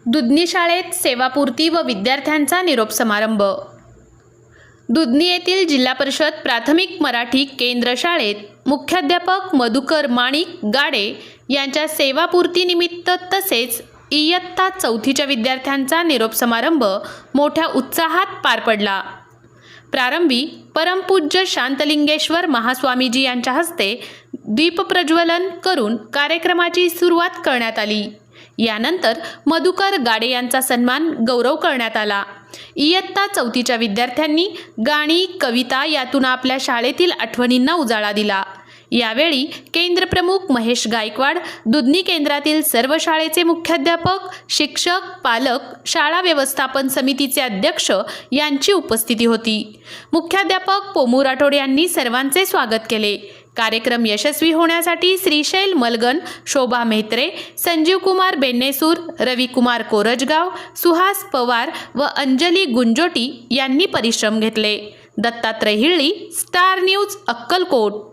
दुधनी शाळेत सेवापूर्ती व विद्यार्थ्यांचा निरोप समारंभ। दुधनी येथील जिल्हा परिषद प्राथमिक मराठी केंद्र शाळेत मुख्याध्यापक मधुकर माणिक गाडे यांच्या सेवापूर्तीनिमित्त तसेच इयत्ता 4थीच्या विद्यार्थ्यांचा निरोप समारंभ मोठ्या उत्साहात पार पडला। प्रारंभी परमपूज्य शांतलिंगेश्वर महास्वामीजी यांच्या हस्ते दीपप्रज्वलन करून कार्यक्रमाची सुरुवात करण्यात आली। यानंतर मधुकर गाडे यांचा सन्मान गौरव करण्यात आला। इयत्ता 4थीच्या विद्यार्थ्यांनी गाणी कविता यातून आपल्या शाळेतील आठवणींना उजाळा दिला। यावेळी केंद्र प्रमुख महेश गायकवाड, दुधनी केंद्रातील सर्व शाळेचे मुख्याध्यापक, शिक्षक, पालक, शाळा व्यवस्थापन समितीचे अध्यक्ष यांची उपस्थिती होती। मुख्याध्यापक पोमू राठोड यांनी सर्वांचे स्वागत केले। कार्यक्रम यशस्वी होण्यासाठी श्रीशैल मलगन, शोभा मेहत्रे, संजीव कुमार बेन्नेसूर, रविकुमार कोरजगाव, सुहास पवार व अंजली गुंजोटी यांनी परिश्रम घेतले। Dattatray Hilli, star news, Akkalkot.